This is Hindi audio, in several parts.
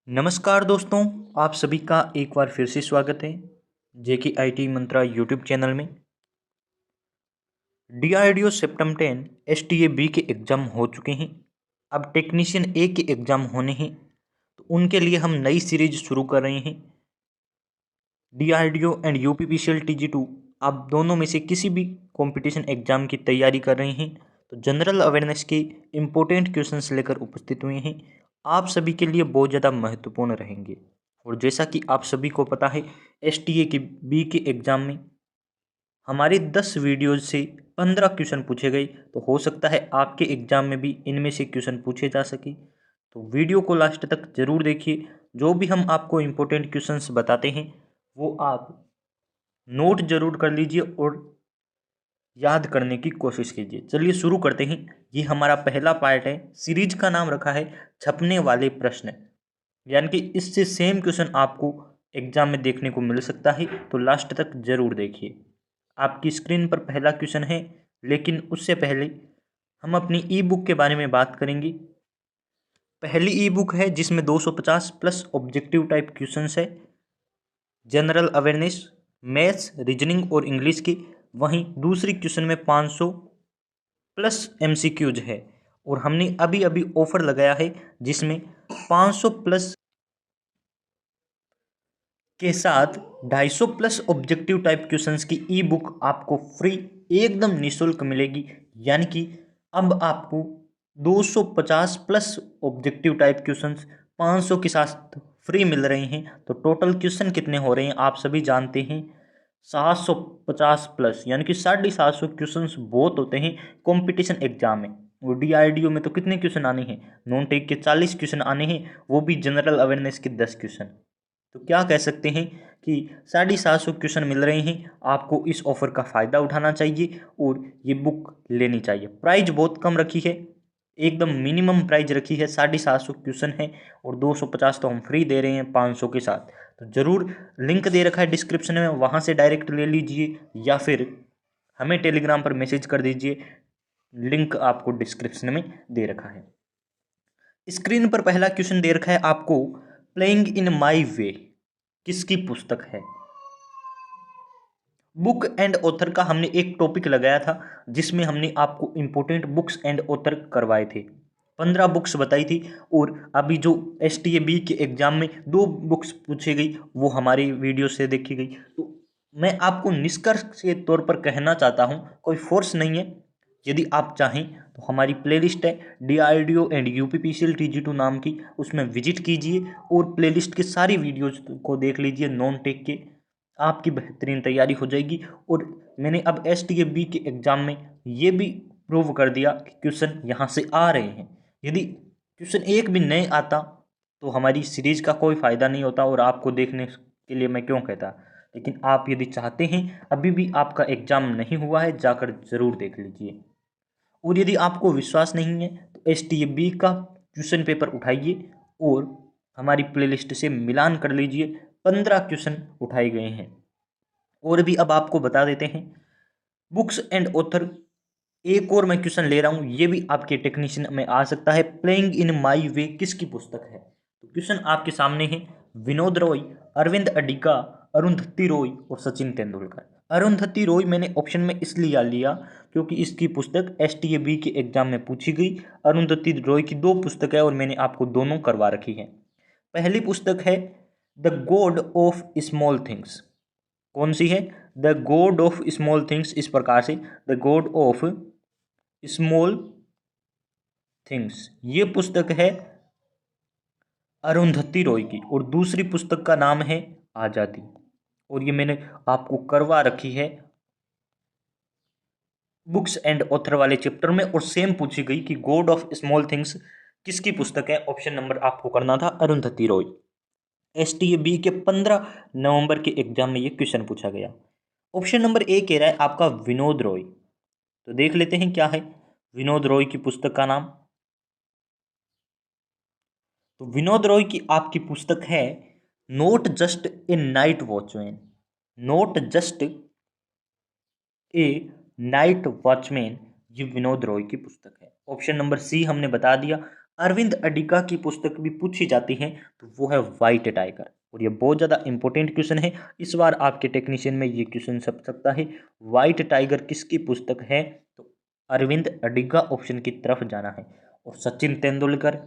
नमस्कार दोस्तों, आप सभी का एक बार फिर से स्वागत है जेके आईटी मंत्रा यूट्यूब चैनल में। डीआरडीओ सेप्टेम्बर 10 एसटीए बी के एग्ज़ाम हो चुके हैं। अब टेक्नीशियन ए के एग्ज़ाम होने हैं, तो उनके लिए हम नई सीरीज शुरू कर रहे हैं। डीआरडीओ एंड यूपीपीसीएल टीजी2, आप दोनों में से किसी भी कंपटीशन एग्ज़ाम की तैयारी कर रहे हैं तो जनरल अवेयरनेस के इम्पोर्टेंट क्वेश्चंस लेकर उपस्थित हुए हैं। आप सभी के लिए बहुत ज़्यादा महत्वपूर्ण रहेंगे। और जैसा कि आप सभी को पता है, एसटीए के बी के एग्ज़ाम में हमारे 10 वीडियोज से 15 क्वेश्चन पूछे गए, तो हो सकता है आपके एग्ज़ाम में भी इनमें से क्वेश्चन पूछे जा सके। तो वीडियो को लास्ट तक ज़रूर देखिए। जो भी हम आपको इम्पोर्टेंट क्वेश्चंस बताते हैं वो आप नोट जरूर कर लीजिए और याद करने की कोशिश कीजिए। चलिए शुरू करते हैं। ये हमारा पहला पार्ट है। सीरीज का नाम रखा है छपने वाले प्रश्न, यानी कि इससे सेम क्वेश्चन आपको एग्जाम में देखने को मिल सकता है, तो लास्ट तक जरूर देखिए। आपकी स्क्रीन पर पहला क्वेश्चन है, लेकिन उससे पहले हम अपनी ई बुक के बारे में बात करेंगे। पहली ई बुक है जिसमें 250 प्लस ऑब्जेक्टिव टाइप क्वेश्चंस है, जनरल अवेयरनेस, मैथ्स, रीजनिंग और इंग्लिश की। वहीं दूसरी क्वेश्चन में 500 प्लस एमसीक्यूज है। और हमने अभी अभी ऑफर लगाया है जिसमें 500 प्लस के साथ 250 प्लस ऑब्जेक्टिव टाइप क्वेश्चंस की ई बुक आपको फ्री एकदम निःशुल्क मिलेगी। यानी कि अब आपको 250 प्लस ऑब्जेक्टिव टाइप क्वेश्चंस 500 के साथ फ्री मिल रहे हैं। तो टोटल क्वेश्चन कितने हो रहे हैं आप सभी जानते हैं, 750 प्लस, यानी कि 750 क्वेश्चन बहुत होते हैं कंपटीशन एग्जाम में। और डीआरडीओ में तो कितने क्वेश्चन आने हैं, नॉन टेक के 40 क्वेश्चन आने हैं, वो भी जनरल अवेयरनेस के 10 क्वेश्चन। तो क्या कह सकते हैं कि 750 क्वेश्चन मिल रहे हैं। आपको इस ऑफर का फ़ायदा उठाना चाहिए और ये बुक लेनी चाहिए। प्राइस बहुत कम रखी है, एकदम मिनिमम प्राइस रखी है, 750 क्वेश्चन है और 250 तो हम फ्री दे रहे हैं 500 के साथ। तो ज़रूर लिंक दे रखा है डिस्क्रिप्शन में, वहाँ से डायरेक्ट ले लीजिए या फिर हमें टेलीग्राम पर मैसेज कर दीजिए, लिंक आपको डिस्क्रिप्शन में दे रखा है। स्क्रीन पर पहला क्वेश्चन दे रखा है आपको, प्लेइंग इन माई वे किसकी पुस्तक है। बुक एंड ऑथर का हमने एक टॉपिक लगाया था जिसमें हमने आपको इंपॉर्टेंट बुक्स एंड ऑथर करवाए थे, 15 बुक्स बताई थी। और अभी जो एसटीएबी के एग्जाम में 2 बुक्स पूछी गई वो हमारी वीडियो से देखी गई। तो मैं आपको निष्कर्ष के तौर पर कहना चाहता हूँ, कोई फोर्स नहीं है। यदि आप चाहें तो हमारी प्लेलिस्ट है डीआरडीओ एंड यूपीपीसीएल टीजी2 नाम की, उसमें विजिट कीजिए और प्लेलिस्ट की सारी वीडियोज को देख लीजिए नॉन टेक के, आपकी बेहतरीन तैयारी हो जाएगी। और मैंने अब एसटीएबी के एग्ज़ाम में ये भी प्रूव कर दिया कि क्वेश्चन यहाँ से आ रहे हैं। यदि क्वेश्चन एक भी नहीं आता तो हमारी सीरीज का कोई फ़ायदा नहीं होता और आपको देखने के लिए मैं क्यों कहता। लेकिन आप यदि चाहते हैं, अभी भी आपका एग्ज़ाम नहीं हुआ है, जाकर ज़रूर देख लीजिए। और यदि आपको विश्वास नहीं है तो एसटीएबी का क्वेश्चन पेपर उठाइए और हमारी प्लेलिस्ट से मिलान कर लीजिए, 15 क्वेश्चन उठाए गए हैं। और भी अब आपको बता देते हैं, बुक्स एंड ऑथर एक और मैं क्वेश्चन ले रहा हूँ, ये भी आपके टेक्नीशियन में आ सकता है। प्लेइंग इन माई वे किसकी पुस्तक है। तो क्वेश्चन आपके सामने है, विनोद रॉय, अरविंद अडिगा, अरुंधति रॉय और सचिन तेंदुलकर। अरुंधति रॉय मैंने ऑप्शन में इसलिए लिया क्योंकि इसकी पुस्तक एसटीएबी के एग्जाम में पूछी गई। अरुंधति रॉय की 2 पुस्तक है और मैंने आपको दोनों करवा रखी है। पहली पुस्तक है the God of small things. कौन सी है, the God of small things, इस प्रकार से the God of small things, ये पुस्तक है अरुंधति रॉय की। और दूसरी पुस्तक का नाम है आज़ादी, और ये मैंने आपको करवा रखी है बुक्स एंड ऑथर वाले चैप्टर में, और सेम पूछी गई कि गॉड ऑफ स्मॉल थिंग्स किसकी पुस्तक है। ऑप्शन नंबर आपको करना था अरुंधति रॉय। एसटीएबी के 15 नवंबर के एग्जाम में ये क्वेश्चन पूछा गया। ऑप्शन नंबर ए कह रहा है आपका विनोद रॉय, तो देख लेते हैं क्या है विनोद रॉय की पुस्तक का नाम। तो विनोद रॉय की आपकी पुस्तक है not just a night watchman, not just a night watchman, ये विनोद रॉय की पुस्तक है। ऑप्शन नंबर सी हमने बता दिया, अरविंद अडिगा की पुस्तक भी पूछी जाती है तो वो है व्हाइट टाइगर, और ये बहुत ज़्यादा इंपॉर्टेंट क्वेश्चन है। इस बार आपके टेक्नीशियन में ये क्वेश्चन छप सकता है, व्हाइट टाइगर किसकी पुस्तक है? तो अरविंद अडिगा ऑप्शन की तरफ जाना है। और सचिन तेंदुलकर,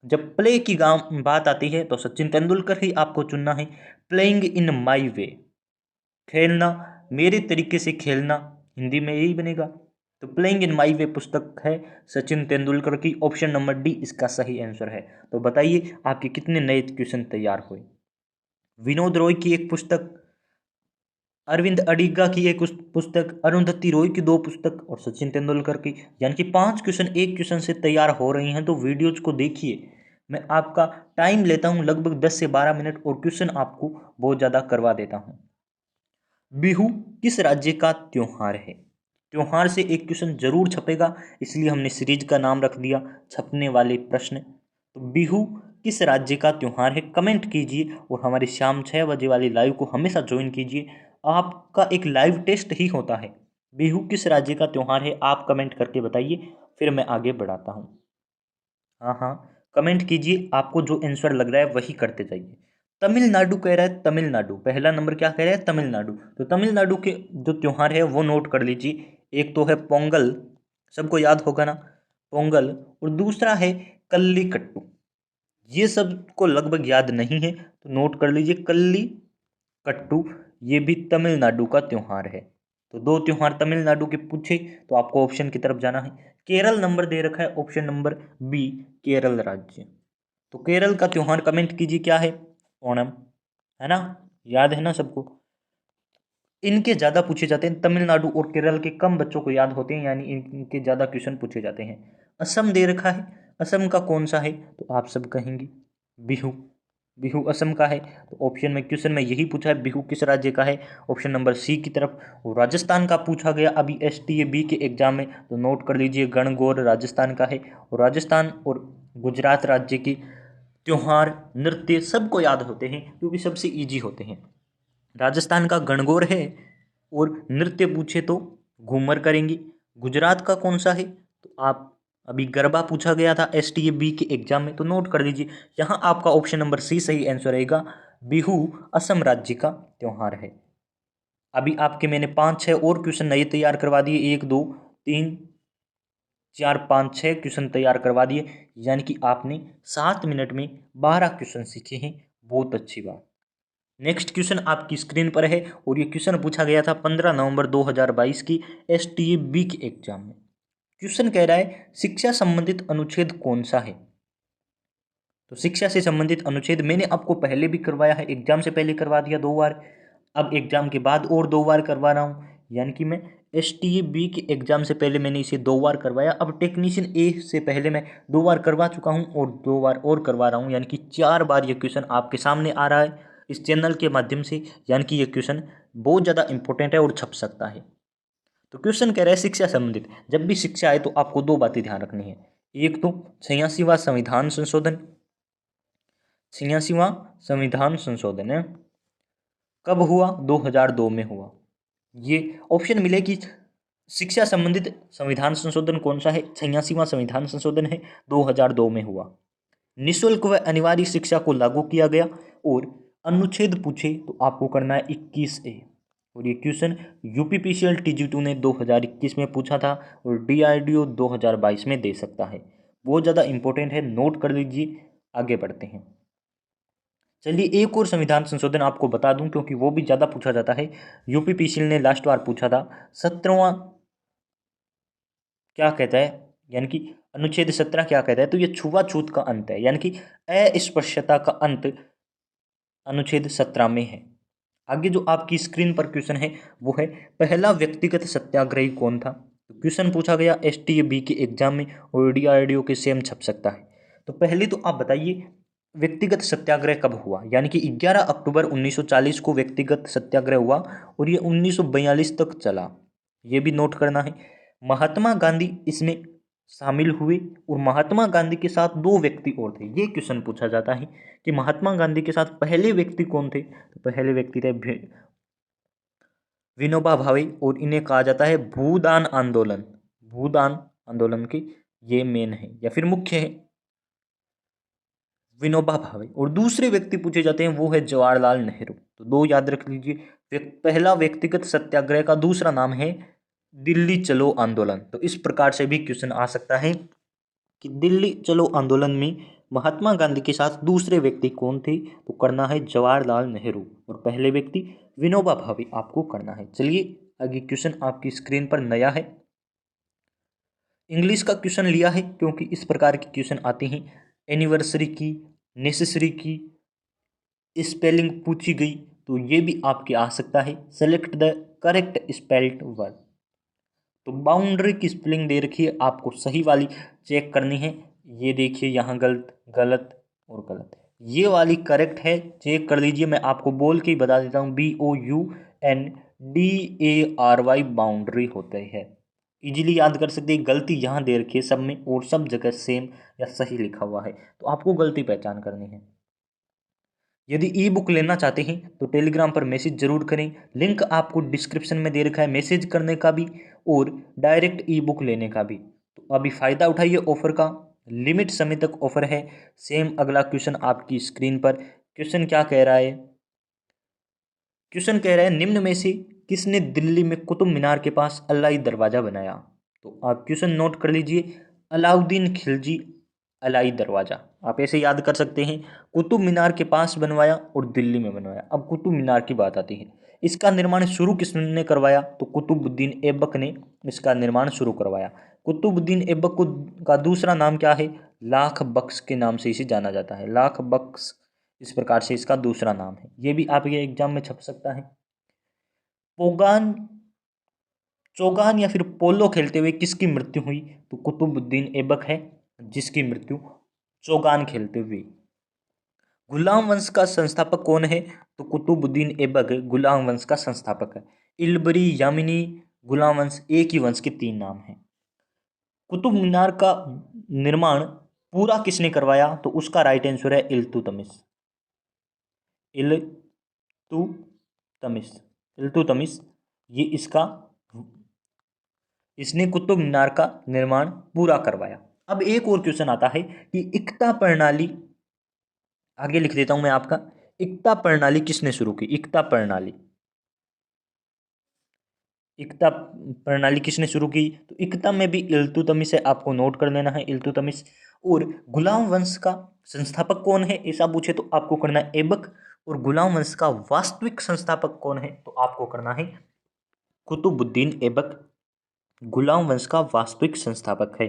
जब प्ले की बात आती है तो सचिन तेंदुलकर ही आपको चुनना है। प्लेइंग इन माई वे, खेलना मेरे तरीके से खेलना, हिंदी में यही बनेगा। तो प्लेइंग इन माई वे पुस्तक है सचिन तेंदुलकर की, ऑप्शन नंबर डी इसका सही आंसर है। तो बताइए आपके कितने नए क्वेश्चन तैयार हुए। विनोद रॉय की एक पुस्तक, अरविंद अडिगा की एक पुस्तक, अरुंधति रॉय की 2 पुस्तक और सचिन तेंदुलकर की, यानी कि 5 क्वेश्चन एक क्वेश्चन से तैयार हो रही हैं। तो वीडियोज को देखिए, मैं आपका टाइम लेता हूं लगभग 10 से 12 मिनट, और क्वेश्चन आपको बहुत ज़्यादा करवा देता हूं। बिहू किस राज्य का त्योहार है? त्योहार से एक क्वेश्चन जरूर छपेगा, इसलिए हमने सीरीज का नाम रख दिया छपने वाले प्रश्न। तो बिहू किस राज्य का त्योहार है? कमेंट कीजिए, और हमारी शाम 6 बजे वाली लाइव को हमेशा ज्वाइन कीजिए। आपका एक लाइव टेस्ट ही होता है। बिहू किस राज्य का त्योहार है, आप कमेंट करके बताइए, फिर मैं आगे बढ़ाता हूँ। हाँ हाँ, कमेंट कीजिए, आपको जो आंसर लग रहा है वही करते जाइए। तमिलनाडु कह रहा है, तमिलनाडु पहला नंबर क्या कह रहा है? तमिलनाडु। तो तमिलनाडु के जो त्योहार है वो नोट कर लीजिए। एक तो है पोंगल, सबको याद होगा ना, पोंगल, और दूसरा है कल्लीकट्टू। ये सबको लगभग याद नहीं है, तो नोट कर लीजिए कल्लीकट्टू, ये भी तमिलनाडु का त्योहार है। तो 2 त्योहार तमिलनाडु के पूछे, तो आपको ऑप्शन की तरफ जाना है। केरल नंबर दे रखा है, ऑप्शन नंबर बी, केरल राज्य। तो केरल का त्योहार कमेंट कीजिए क्या है? ओणम, है ना, याद है ना सबको। इनके ज़्यादा पूछे जाते हैं, तमिलनाडु और केरल के कम बच्चों को याद होते हैं, यानी इनके ज़्यादा क्वेश्चन पूछे जाते हैं। असम दे रखा है, असम का कौन सा है? तो आप सब कहेंगे बिहू, बिहू असम का है। तो ऑप्शन में क्वेश्चन में यही पूछा है, बिहू किस राज्य का है, ऑप्शन नंबर सी की तरफ। और राजस्थान का पूछा गया अभी STAB के एग्जाम में, तो नोट कर लीजिए गणगौर राजस्थान का है। और राजस्थान और गुजरात राज्य के त्योहार नृत्य सबको याद होते हैं, क्योंकि सबसे ईजी होते हैं। राजस्थान का गणगौर है, और नृत्य पूछे तो घूमर करेंगी। गुजरात का कौन सा है? तो आप अभी गरबा पूछा गया था STAB के एग्जाम में, तो नोट कर लीजिए, यहाँ आपका ऑप्शन नंबर सी सही आंसर रहेगा। बिहू असम राज्य का त्योहार है। अभी आपके मैंने 5-6 और क्वेश्चन नए तैयार करवा दिए, 1 2 3 4 5 6 क्वेश्चन तैयार करवा दिए, यानी कि आपने 7 मिनट में 12 क्वेश्चन सीखे हैं, बहुत अच्छी बात। नेक्स्ट क्वेश्चन आपकी स्क्रीन पर है, और ये क्वेश्चन पूछा गया था 15 नवंबर 2022 की STAB के एग्जाम में। क्वेश्चन कह रहा है शिक्षा संबंधित अनुच्छेद कौन सा है? तो शिक्षा से संबंधित अनुच्छेद मैंने आपको पहले भी करवाया है, एग्जाम से पहले करवा दिया 2 बार, अब एग्जाम के बाद और 2 बार करवा रहा हूँ, यानी कि मैं STAB के एग्जाम से पहले मैंने इसे 2 बार करवाया। अब टेक्नीशियन ए से पहले मैं 2 बार करवा चुका हूँ, और 2 बार और करवा रहा हूँ, यानी कि 4 बार ये क्वेश्चन आपके सामने आ रहा है इस चैनल के माध्यम से, यानी कि ये क्वेश्चन बहुत ज़्यादा इंपॉर्टेंट है और छप सकता है। तो क्वेश्चन कह रहा है शिक्षा संबंधित, जब भी शिक्षा आए तो आपको 2 बातें ध्यान रखनी है। एक तो 86वां संविधान संशोधन, 86वां संविधान संशोधन है कब हुआ? 2002 में हुआ। ये ऑप्शन मिले कि शिक्षा संबंधित संविधान संशोधन कौन सा है? 86वां संविधान संशोधन है, 2002 में हुआ। निःशुल्क व अनिवार्य शिक्षा को लागू किया गया, और अनुच्छेद पूछे तो आपको करना है 21A। और ये क्वेश्चन UPPCL TG2 ने 2021 में पूछा था, और DRDO 2022 में दे सकता है। बहुत ज़्यादा इंपॉर्टेंट है, नोट कर लीजिए। आगे बढ़ते हैं, चलिए एक और संविधान संशोधन आपको बता दूं, क्योंकि वो भी ज़्यादा पूछा जाता है। UPPCL ने लास्ट बार पूछा था 17वां क्या कहता है, यानी कि अनुच्छेद 17 क्या कहता है? तो ये छुआछूत का अंत है, यानी कि अस्पृश्यता का अंत अनुच्छेद 17 में है। आगे जो आपकी स्क्रीन पर क्वेश्चन है वो है पहला व्यक्तिगत सत्याग्रही कौन था? तो क्वेश्चन पूछा गया STAB के एग्जाम में, और DRDO के सेम छप सकता है। तो पहले तो आप बताइए व्यक्तिगत सत्याग्रह कब हुआ, यानी कि 11 अक्टूबर 1940 को व्यक्तिगत सत्याग्रह हुआ, और ये 1942 तक चला, ये भी नोट करना है। महात्मा गांधी इसमें शामिल हुए, और महात्मा गांधी के साथ 2 व्यक्ति और थे। ये क्वेश्चन पूछा जाता है कि महात्मा गांधी के साथ पहले व्यक्ति कौन थे? तो पहले व्यक्ति थे विनोबा भावे, और इन्हें कहा जाता है भूदान आंदोलन, भूदान आंदोलन के ये मेन है या फिर मुख्य है। विनोबा भावे, और दूसरे व्यक्ति पूछे जाते हैं वो है जवाहरलाल नेहरू। तो दो याद रख लीजिए, पहला व्यक्तिगत सत्याग्रह का दूसरा नाम है दिल्ली चलो आंदोलन। तो इस प्रकार से भी क्वेश्चन आ सकता है कि दिल्ली चलो आंदोलन में महात्मा गांधी के साथ दूसरे व्यक्ति कौन थे, तो करना है जवाहरलाल नेहरू, और पहले व्यक्ति विनोबा भावे आपको करना है। चलिए आगे क्वेश्चन आपकी स्क्रीन पर नया है, इंग्लिश का क्वेश्चन लिया है क्योंकि इस प्रकार के क्वेश्चन आते हैं। एनिवर्सरी की, नेसेसरी की स्पेलिंग पूछी गई तो ये भी आपके आ सकता है। Select the correct spelled word. तो बाउंड्री की स्पेलिंग दे रखी है, आपको सही वाली चेक करनी है। ये देखिए यहाँ गलत गलत और गलत, ये वाली करेक्ट है, चेक कर लीजिए। मैं आपको बोल के ही बता देता हूँ, BOUNDARY बाउंड्री होता है। इजीली याद कर सकते हैं। गलती यहाँ दे रखी है सब में, और सब जगह सेम या सही लिखा हुआ है, तो आपको गलती पहचान करनी है। यदि ई बुक लेना चाहते हैं तो टेलीग्राम पर मैसेज जरूर करें, लिंक आपको डिस्क्रिप्शन में दे रखा है, मैसेज करने का भी और डायरेक्ट ई बुक लेने का भी। तो अभी फ़ायदा उठाइए ऑफर का, लिमिट समय तक ऑफर है। सेम अगला क्वेश्चन आपकी स्क्रीन पर, क्वेश्चन क्या कह रहा है? क्वेश्चन कह रहा है निम्न में से किसने दिल्ली में कुतुब मीनार के पास अलाई दरवाज़ा बनाया? तो आप क्वेश्चन नोट कर लीजिए, अलाउद्दीन खिलजी अलाई दरवाज़ा। आप ऐसे याद कर सकते हैं, कुतुब मीनार के पास बनवाया और दिल्ली में बनवाया। अब कुतुब मीनार की बात आती है, इसका निर्माण शुरू किसने करवाया? तो कुतुबुद्दीन ऐबक ने इसका निर्माण शुरू करवाया। कुतुबुद्दीन ऐबक को का दूसरा नाम क्या है? लाख बख्श के नाम से इसे जाना जाता है, लाख बख्श, इस प्रकार से इसका दूसरा नाम है। ये भी आपके एग्जाम में छप सकता है। पोगान चौगान या फिर पोलो खेलते हुए किसकी मृत्यु हुई? तो कुतुबुद्दीन ऐबक है जिसकी मृत्यु चौगान खेलते हुए। गुलाम वंश का संस्थापक कौन है? तो कुतुबुद्दीन ऐबक गुलाम वंश का संस्थापक है। इल्बरी, यामिनी, गुलाम वंश, एक ही वंश के तीन नाम हैं। कुतुब मीनार का निर्माण पूरा किसने करवाया? तो उसका राइट आंसर है इल्तुतमिश। इल्तुतमिश, इल्तुतमिश, ये इसने कुतुब मीनार का निर्माण पूरा करवाया। अब एक और क्वेश्चन आता है कि इक्ता प्रणाली, आगे लिख देता हूं मैं आपका, इक्ता प्रणाली किसने शुरू की? इक्ता प्रणाली, इक्ता प्रणाली किसने शुरू की? तो इक्ता में भी इल्तुतमिश है, आपको नोट कर लेना है इल्तुतमिश। और गुलाम वंश का संस्थापक कौन है ऐसा पूछे तो आपको करना है ऐबक। और गुलाम वंश का वास्तविक संस्थापक कौन है? तो आपको करना है कुतुबुद्दीन ऐबक, गुलाम वंश का वास्तविक संस्थापक है।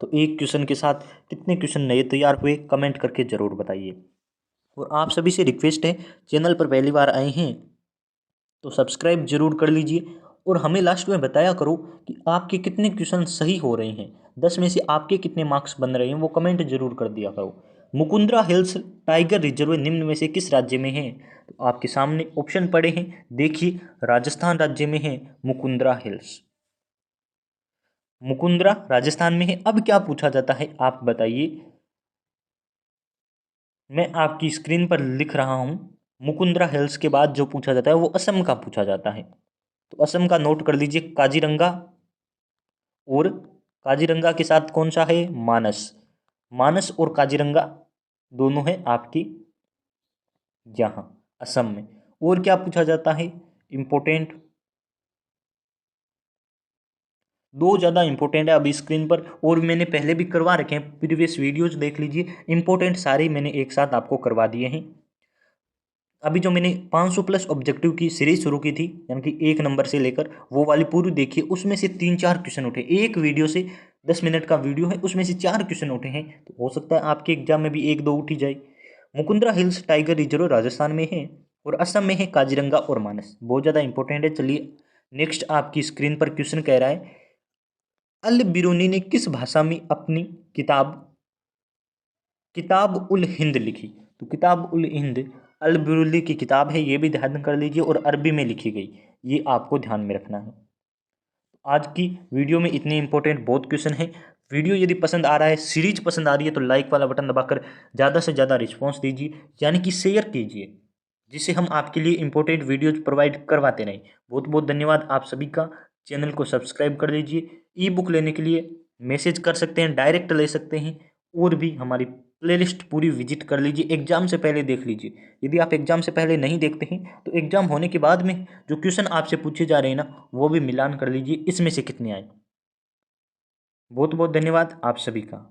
तो एक क्वेश्चन के साथ कितने क्वेश्चन नए तैयार हुए कमेंट करके ज़रूर बताइए। और आप सभी से रिक्वेस्ट है, चैनल पर पहली बार आए हैं तो सब्सक्राइब जरूर कर लीजिए, और हमें लास्ट में बताया करो कि आपके कितने क्वेश्चन सही हो रहे हैं, 10 में से आपके कितने मार्क्स बन रहे हैं, वो कमेंट जरूर कर दिया करो। मुकुंदरा हिल्स टाइगर रिजर्व निम्न में से किस राज्य में है? तो आपके सामने ऑप्शन पड़े हैं, देखिए राजस्थान राज्य में है मुकुंदरा हिल्स, मुकुंदरा राजस्थान में है। अब क्या पूछा जाता है आप बताइए, मैं आपकी स्क्रीन पर लिख रहा हूं। मुकुंदरा हिल्स के बाद जो पूछा जाता है वो असम का पूछा जाता है। तो असम का नोट कर लीजिए, काजीरंगा, और काजीरंगा के साथ कौन सा है? मानस, मानस और काजीरंगा दोनों है आपकी यहाँ असम में। और क्या पूछा जाता है इंपॉर्टेंट, दो ज़्यादा इंपॉर्टेंट है अभी स्क्रीन पर, और मैंने पहले भी करवा रखे हैं, प्रीवियस वीडियोज देख लीजिए, इंपॉर्टेंट सारे मैंने एक साथ आपको करवा दिए हैं। अभी जो मैंने 500 प्लस ऑब्जेक्टिव की सीरीज शुरू की थी, यानी कि 1 नंबर से लेकर, वो वाली पूरी देखिए, उसमें से 3-4 क्वेश्चन उठे। एक वीडियो से 10 मिनट का वीडियो है, उसमें से 4 क्वेश्चन उठे हैं, तो हो सकता है आपके एग्जाम में भी 1-2 उठी जाए। Mukundra hills tiger reserve Rajasthan में है, और असम में है काजीरंगा और मानस, बहुत ज़्यादा इंपॉर्टेंट है। चलिए नेक्स्ट आपकी स्क्रीन पर क्वेश्चन कह रहा है, अल बिरूनी ने किस भाषा में अपनी किताब किताब उल हिंद लिखी? तो किताब उल हिंद अल बिरूनी की किताब है, ये भी ध्यान कर लीजिए, और अरबी में लिखी गई, ये आपको ध्यान में रखना है। आज की वीडियो में इतने इंपॉर्टेंट बहुत क्वेश्चन है। वीडियो यदि पसंद आ रहा है, सीरीज पसंद आ रही है, तो लाइक वाला बटन दबाकर ज़्यादा से ज़्यादा रिस्पॉन्स दीजिए, यानी कि शेयर कीजिए, जिससे हम आपके लिए इंपॉर्टेंट वीडियोज प्रोवाइड करवाते रहें। बहुत बहुत धन्यवाद आप सभी का। चैनल को सब्सक्राइब कर लीजिए। ई बुक लेने के लिए मैसेज कर सकते हैं, डायरेक्ट ले सकते हैं, और भी हमारी प्लेलिस्ट पूरी विजिट कर लीजिए, एग्जाम से पहले देख लीजिए। यदि आप एग्जाम से पहले नहीं देखते हैं तो एग्जाम होने के बाद में जो क्वेश्चन आपसे पूछे जा रहे हैं ना, वो भी मिलान कर लीजिए, इसमें से कितने आए। बहुत बहुत धन्यवाद आप सभी का।